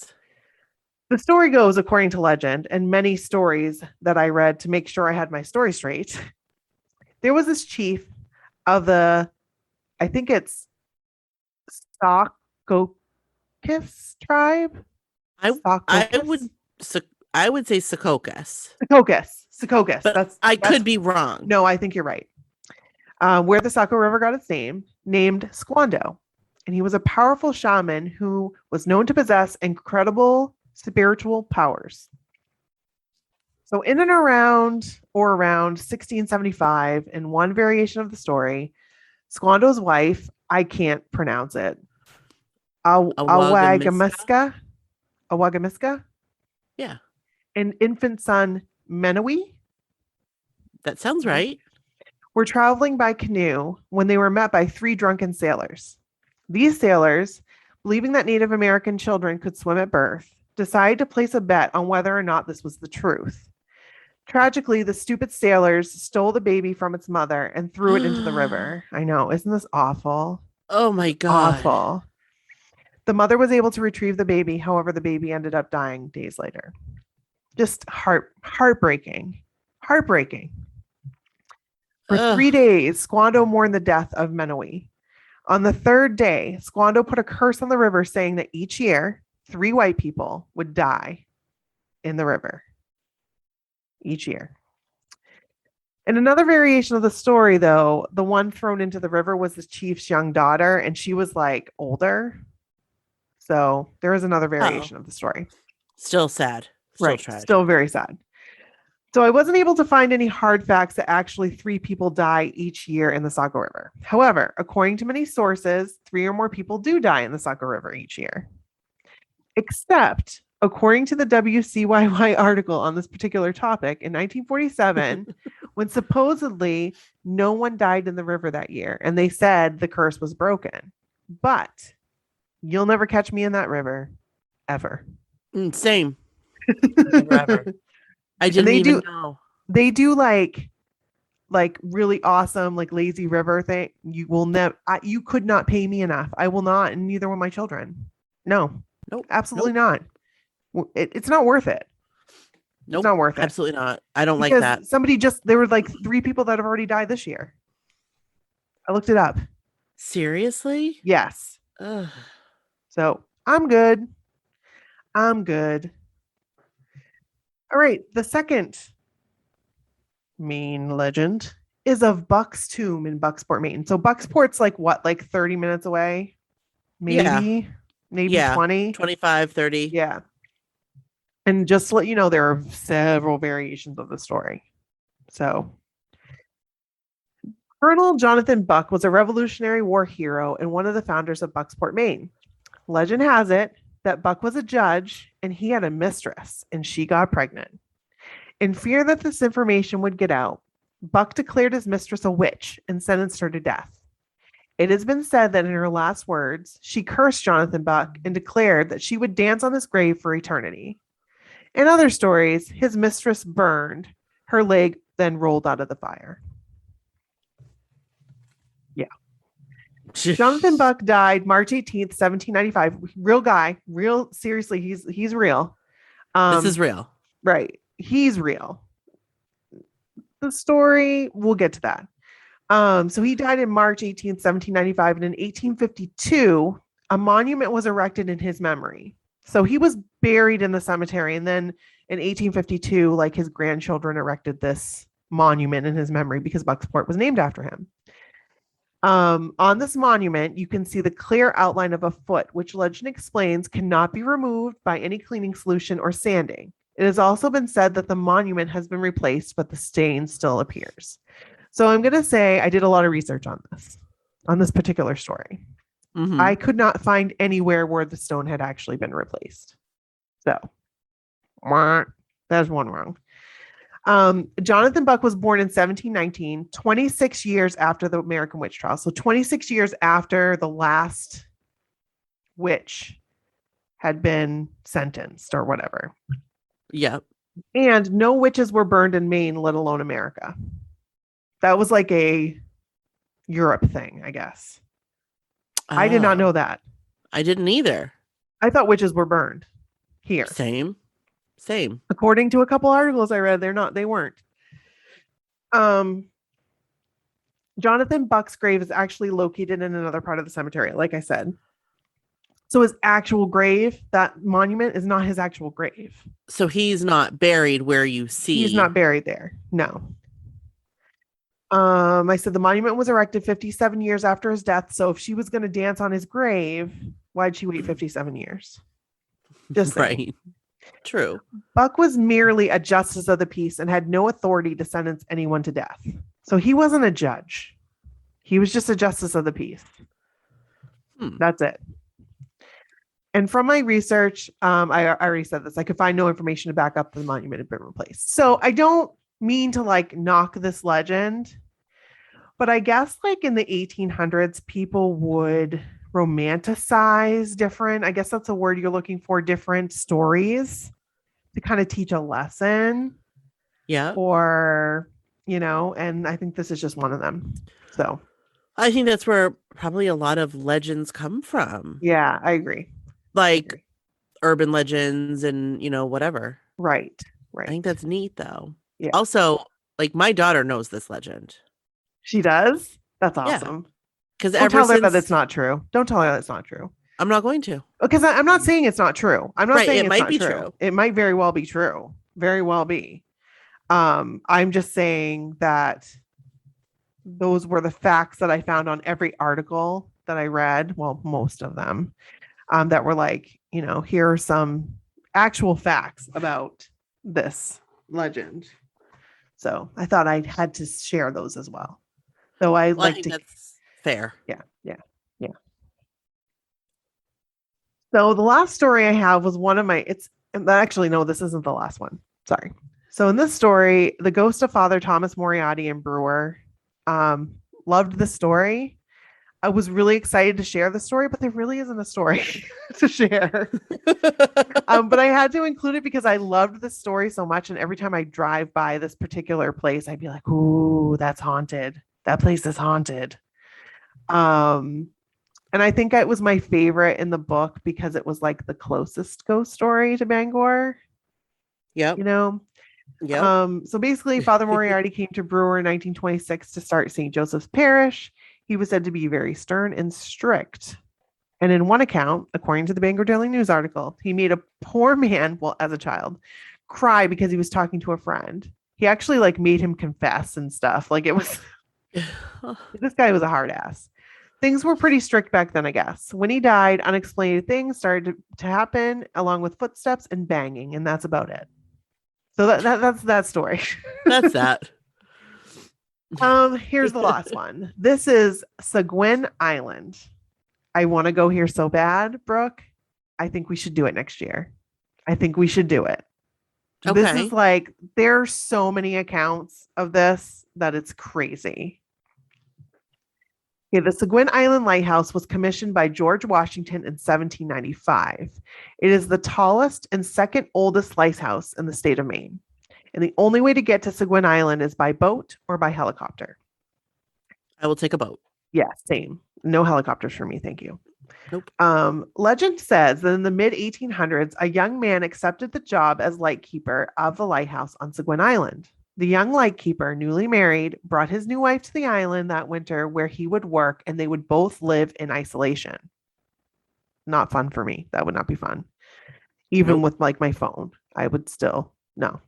The story goes, according to legend, and many stories that I read to make sure I had my story straight. There was this chief of I think it's Sakokis tribe. I Sakokis? would I would say Secaucus. Secaucus. But That's I could be wrong. No, I think you're right. Where the Sako River got its name, named Squando. And he was a powerful shaman who was known to possess incredible spiritual powers. So in and around 1675, in one variation of the story, Squando's wife, I can't pronounce it, Awagamiska, Yeah, and infant son Menawi that sounds right. were traveling by canoe when they were met by 3 drunken sailors. These sailors, believing that Native American children could swim at birth, decided to place a bet on whether or not this was the truth. Tragically, the stupid sailors stole the baby from its mother and threw it into the river. I know. Isn't this awful? Oh my God. Awful. The mother was able to retrieve the baby. However, the baby ended up dying days later. Just heartbreaking. Heartbreaking. For 3 days, Squando mourned the death of Menawi. On the 3rd day, Squando put a curse on the river saying that each year, 3 white people would die in the river. Each year. In another variation of the story, though, the one thrown into the river was the chief's young daughter, and she was like older. So there is another variation of the story. Still sad. Still tragic. Still very sad. So I wasn't able to find any hard facts that actually 3 people die each year in the Sako River. However, according to many sources, 3 or more people do die in the Sako River each year. Except, according to the WCYY article on this particular topic, in 1947, when supposedly no one died in the river that year, and they said the curse was broken. But you'll never catch me in that river, ever. Same. Never, ever. I didn't even know. They do like really awesome, like lazy river thing. You will never, you could not pay me enough. I will not, and neither will my children. No, nope, absolutely not. It's not worth it. Nope, it's not worth it. Absolutely not. I don't like that. There were like 3 people that have already died this year. I looked it up. Seriously? Yes. Ugh. So I'm good. All right. The second Maine legend is of Buck's tomb in Bucksport, Maine. So Bucksport's like 30 minutes away? Maybe 20? 25, 30. Yeah. And just to let you know, there are several variations of the story. So Colonel Jonathan Buck was a Revolutionary War hero and one of the founders of Bucksport, Maine. Legend has it that Buck was a judge and he had a mistress and she got pregnant. In fear that this information would get out, Buck declared his mistress a witch and sentenced her to death. It has been said that in her last words, she cursed Jonathan Buck and declared that she would dance on his grave for eternity. In other stories, his mistress burned, her leg then rolled out of the fire. Yeah. Jonathan Buck died March 18th, 1795. Real guy. Seriously, he's real. This is real. Right. He's real. The story, we'll get to that. So he died in March 18th, 1795. And in 1852, a monument was erected in his memory. So he was buried in the cemetery. And then in 1852, like his grandchildren erected this monument in his memory because Bucksport was named after him. On this monument, you can see the clear outline of a foot, which legend explains cannot be removed by any cleaning solution or sanding. It has also been said that the monument has been replaced, but the stain still appears. So I'm going to say I did a lot of research on this particular story. Mm-hmm. I could not find anywhere where the stone had actually been replaced. So that's one wrong. Jonathan Buck was born in 1719, 26 years after the American witch trial. So 26 years after the last witch had been sentenced or whatever. Yep. And no witches were burned in Maine, let alone America. That was like a Europe thing, I guess. I did not know that. I didn't either. I thought witches were burned here. Same. According to a couple articles I read, they weren't. Jonathan Buck's grave is actually located in another part of the cemetery, like I said. So his actual grave, that monument, is not his actual grave. So he's not buried where you see. He's not buried there. No. I said the monument was erected 57 years after his death. So if she was going to dance on his grave, why'd she wait 57 years? Just saying. Right. True. Buck was merely a justice of the peace and had no authority to sentence anyone to death. So he wasn't a judge. He was just a justice of the peace. That's it. And from my research, I already said this, I could find no information to back up the monument had been replaced. So I don't mean to like knock this legend, but I guess like in the 1800s, people would romanticize different, I guess that's a word you're looking for, different stories to kind of teach a lesson. Yeah. Or, you know, and I think this is just one of them. So I think that's where probably a lot of legends come from. Yeah, I agree. Like urban legends and, you know, whatever. Right. I think that's neat though. Yeah. Also, like my daughter knows this legend. She does? That's awesome. Because don't tell her that it's not true. Don't tell her that's not true. I'm not going to. Because I'm not saying it's not true. I'm not saying it it's might not be true. It might very well be true. Very well be. I'm just saying that those were the facts that I found on every article that I read. Well, most of them that were like, you know, here are some actual facts about this legend. So I thought I had to share those as well. So I think that's fair. Yeah. So the last story I have was one of my, actually, no, this isn't the last one. Sorry. So in this story, the ghost of Father Thomas Moriatti in Brewer, loved the story. I was really excited to share the story, but there really isn't a story to share. But I had to include it because I loved the story so much. And every time I drive by this particular place, I'd be like, ooh, that's haunted. That place is haunted. And I think it was my favorite in the book because it was like the closest ghost story to Bangor. Yep. You know? Yep. So basically, Father Moriarty came to Brewer in 1926 to start St. Joseph's Parish. He was said to be very stern and strict. And in one account, according to the Bangor Daily News article, he made a poor man, well, as a child, cry because he was talking to a friend. He actually like made him confess and stuff. Like it was, this guy was a hard ass. Things were pretty strict back then, I guess. When he died, unexplained things started to happen along with footsteps and banging, and that's about it. So that's that story. That's that. Here's the last one. This is Seguin Island. I want to go here so bad, Brooke. I think we should do it next year. I think we should do it. Okay. This is like, there are so many accounts of this that it's crazy. Okay, the Seguin Island Lighthouse was commissioned by George Washington in 1795. It is the tallest and second oldest lighthouse in the state of Maine. And the only way to get to Seguin Island is by boat or by helicopter. I will take a boat. Yeah, same. No helicopters for me, thank you. Nope. Legend says that in the mid-1800s, a young man accepted the job as lightkeeper of the lighthouse on Seguin Island. The young lightkeeper, newly married, brought his new wife to the island that winter where he would work, and they would both live in isolation. Not fun for me. That would not be fun. Even with like my phone, I would still, no.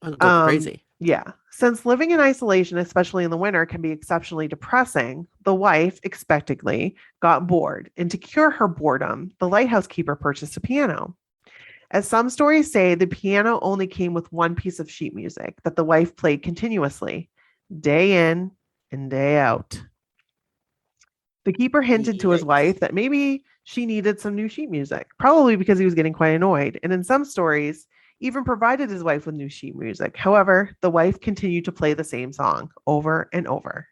I'd go crazy. Yeah. Since living in isolation, especially in the winter, can be exceptionally depressing, the wife, expectedly, got bored. And to cure her boredom, the lighthouse keeper purchased a piano. As some stories say, the piano only came with one piece of sheet music that the wife played continuously, day in and day out. The keeper hinted to his wife that maybe she needed some new sheet music, probably because he was getting quite annoyed. And in some stories, even provided his wife with new sheet music. However, the wife continued to play the same song over and over.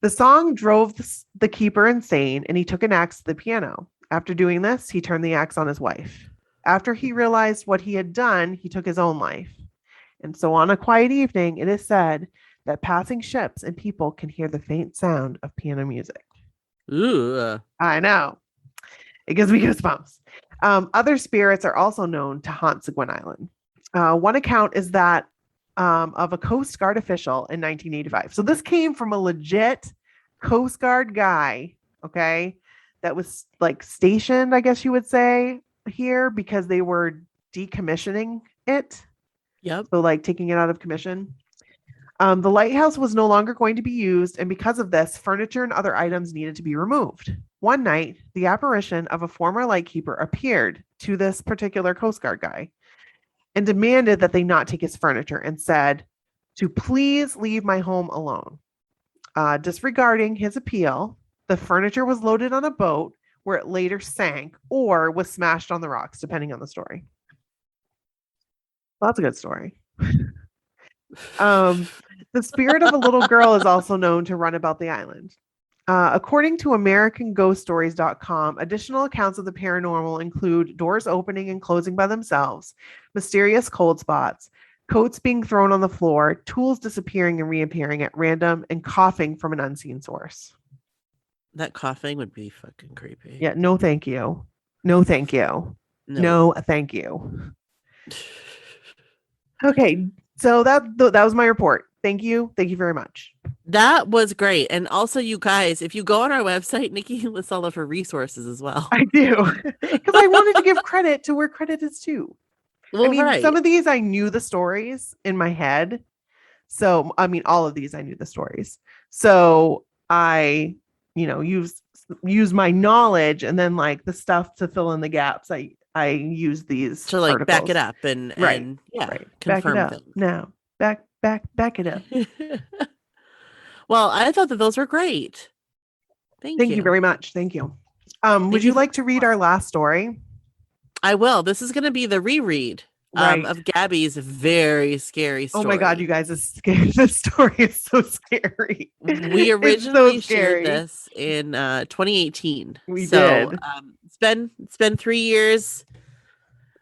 The song drove the keeper insane, and he took an axe to the piano. After doing this, he turned the axe on his wife. After he realized what he had done, he took his own life. And so on a quiet evening, it is said that passing ships and people can hear the faint sound of piano music. Ooh. I know. It gives me goosebumps. Other spirits are also known to haunt Seguin Island. One account is that of a Coast Guard official in 1985. So this came from a legit Coast Guard guy, okay, that was like stationed, I guess you would say, here because they were decommissioning it. Yep. So like taking it out of commission. The lighthouse was no longer going to be used, and because of this, furniture and other items needed to be removed. One night, the apparition of a former lightkeeper appeared to this particular Coast Guard guy and demanded that they not take his furniture and said to please leave my home alone. Disregarding his appeal, the furniture was loaded on a boat where it later sank or was smashed on the rocks, depending on the story. Well, that's a good story. The spirit of a little girl is also known to run about the island. According to AmericanGhostStories.com, additional accounts of the paranormal include doors opening and closing by themselves, mysterious cold spots, coats being thrown on the floor, tools disappearing and reappearing at random, and coughing from an unseen source. That coughing would be fucking creepy. Yeah, no thank you. No thank you. No thank you. Okay, so that was my report. Thank you. Thank you very much. That was great. And also, you guys, if you go on our website, Nikki lists all of her resources as well. I do. Because I wanted to give credit to where credit is due. Well, I mean, right. some of these I knew the stories in my head. So, I mean, all of these I knew the stories. So I, use my knowledge, and then like the stuff to fill in the gaps. I use these to like articles. back it up and right. confirm back it up. things. No, back it up. Well, I thought that those were great. Thank you very much. Thank you. Would you like to read our last story? I will. This is going to be the reread of Gabby's very scary story. Oh my God, you guys, this story is so scary. We originally shared this in 2018. We did. It's been 3 years.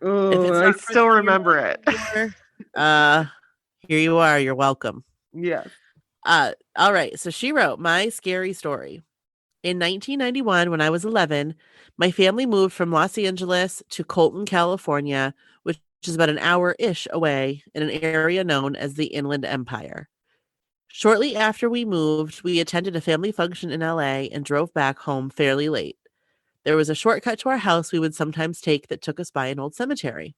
Oh, I still remember it. Here you are. You're welcome. Yeah. All right. So she wrote my scary story. In 1991, when I was 11, my family moved from Los Angeles to Colton, California, which is about an hour-ish away in an area known as the Inland Empire. Shortly after we moved, we attended a family function in LA and drove back home fairly late. There was a shortcut to our house we would sometimes take that took us by an old cemetery.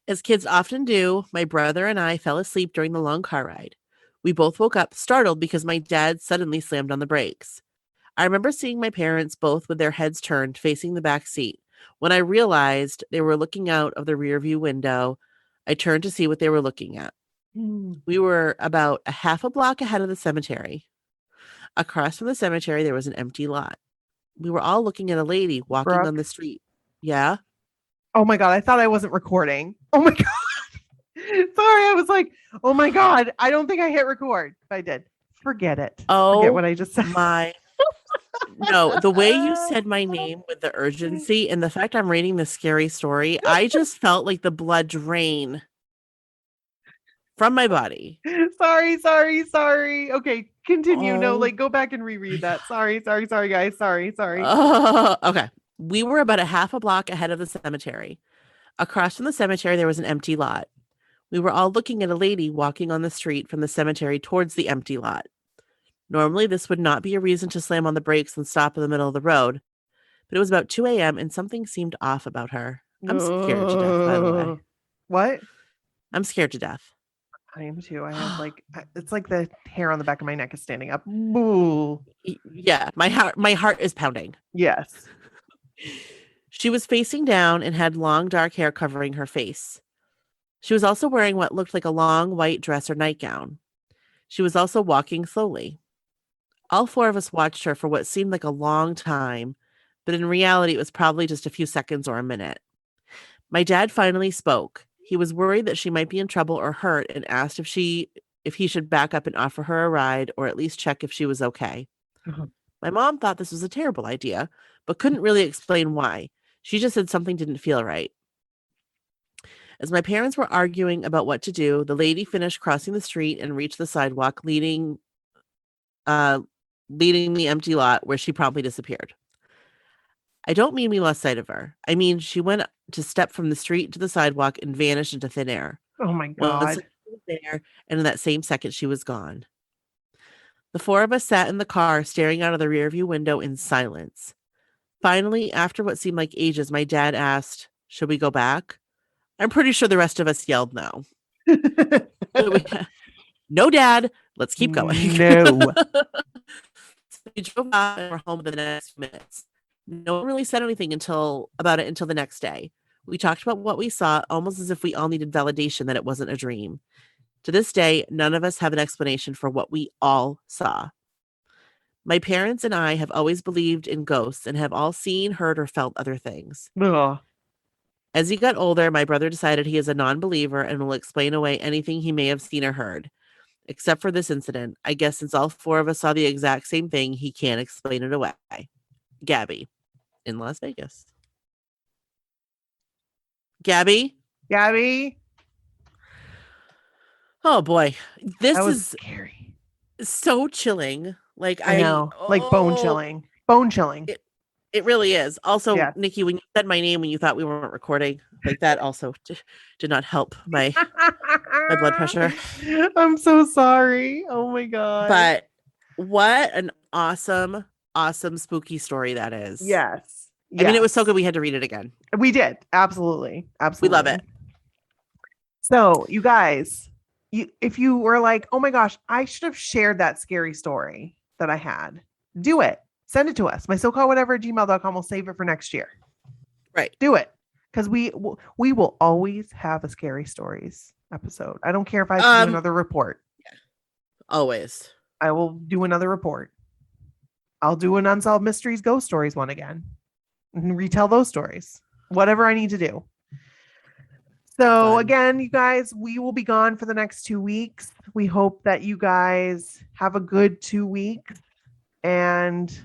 As kids often do, my brother and I fell asleep during the long car ride. We both woke up startled because my dad suddenly slammed on the brakes. I remember seeing my parents both with their heads turned facing the back seat. When I realized they were looking out of the rearview window, I turned to see what they were looking at. We were about a half a block ahead of the cemetery. Across from the cemetery, there was an empty lot. We were all looking at a lady walking Brooke? on the street. Yeah? Oh my God, I thought I wasn't recording. Oh my God. Sorry, I was like, oh my God, I don't think I hit record. If I did, forget it. Forget what I just said. No, the way you said my name with the urgency and the fact I'm reading the scary story, I just felt like the blood drain from my body. Sorry. Okay, continue. No, like go back and reread that. Sorry, guys. Sorry. Okay. We were about a half a block ahead of the cemetery. Across from the cemetery, there was an empty lot. We were all looking at a lady walking on the street from the cemetery towards the empty lot. Normally, this would not be a reason to slam on the brakes and stop in the middle of the road, but it was about 2 a.m. and something seemed off about her. I'm scared to death, by the way. What? I'm scared to death. I am too. I have like, it's like the hair on the back of my neck is standing up. Ooh. Yeah, my heart is pounding. Yes. She was facing down and had long dark hair covering her face. She was also wearing what looked like a long white dress or nightgown. She was also walking slowly. All four of us watched her for what seemed like a long time, but in reality, it was probably just a few seconds or a minute. My dad finally spoke. He was worried that she might be in trouble or hurt and asked if he should back up and offer her a ride or at least check if she was okay. Uh-huh. My mom thought this was a terrible idea, but couldn't really explain why. She just said something didn't feel right. As my parents were arguing about what to do, the lady finished crossing the street and reached the sidewalk, leading the empty lot where she promptly disappeared. I don't mean we lost sight of her. I mean, she went to step from the street to the sidewalk and vanished into thin air. Oh my God. Once she was there, and in that same second, she was gone. The four of us sat in the car, staring out of the rearview window in silence. Finally, after what seemed like ages, my dad asked, "Should we go back?" I'm pretty sure the rest of us yelled no. No, Dad, let's keep going. No. So we drove out and were home in the next few minutes. No one really said anything until the next day. We talked about what we saw, almost as if we all needed validation that it wasn't a dream. To this day, none of us have an explanation for what we all saw. My parents and I have always believed in ghosts and have all seen, heard, or felt other things. Ugh. As he got older, my brother decided he is a non-believer and will explain away anything he may have seen or heard. Except for this incident, I guess since all four of us saw the exact same thing, he can't explain it away. Gabby, in Las Vegas. Gabby? Oh boy. This is scary. So chilling. Like I know. Like bone chilling. Bone chilling. It really is. Also, Yes. Nikki, when you said my name when you thought we weren't recording, like that also did not help my blood pressure. I'm so sorry. Oh my God. But what an awesome spooky story that is. Yes. I mean, it was so good we had to read it again. We did. Absolutely. We love it. So, you guys, if you were like, oh my gosh, I should have shared that scary story that I had, do it. Send it to us. mysocallwhatever@gmail.com. We'll save it for next year. Right. Do it. Because we will always have a scary stories episode. I don't care if I have to do another report. Yeah. Always. I will do another report. I'll do an Unsolved Mysteries Ghost Stories one again. And retell those stories. Whatever I need to do. So Fun. Again, you guys, we will be gone for the next 2 weeks. We hope that you guys have a good 2 weeks. And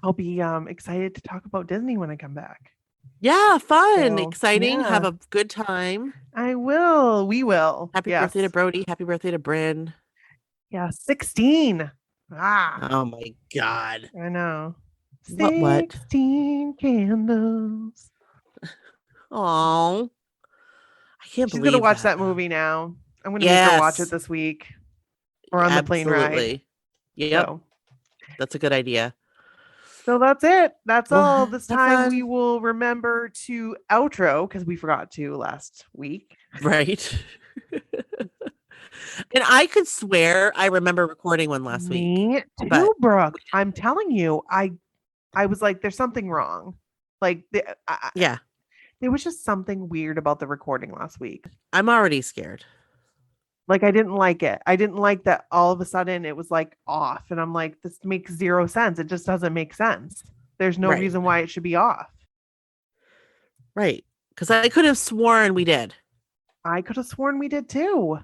I'll be excited to talk about Disney when I come back. Yeah, fun, So, exciting. yeah. Have a good time. I will. We will. Happy birthday to Brody. Happy birthday to Bryn. Yeah, 16. Oh my God. I know. What? 16 candles. Oh, I can't She's believe gonna watch that movie now. I'm gonna make her watch it this week or on the plane ride. Yep. That's a good idea. So that's it. That's all. This have time fun. we will remember to outro because we forgot to last week. Right. And I could swear I remember recording one last week. Me too, Brooke. I'm telling you, I was like, there's something wrong. Like, Yeah. There was just something weird about the recording last week. I'm already scared. Like, I didn't like it. I didn't like that all of a sudden it was like off. And I'm like, this makes zero sense. It just doesn't make sense. There's no reason why it should be off. Right. Because I could have sworn we did. I could have sworn we did too.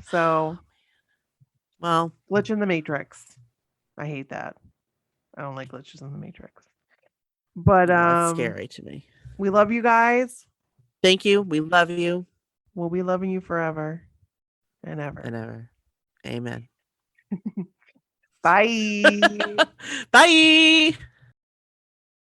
So, well, glitch in the Matrix. I hate that. I don't like glitches in the Matrix. But that's scary to me. We love you guys. Thank you. We love you. We'll be loving you forever and ever. And ever. Amen. Bye. Bye.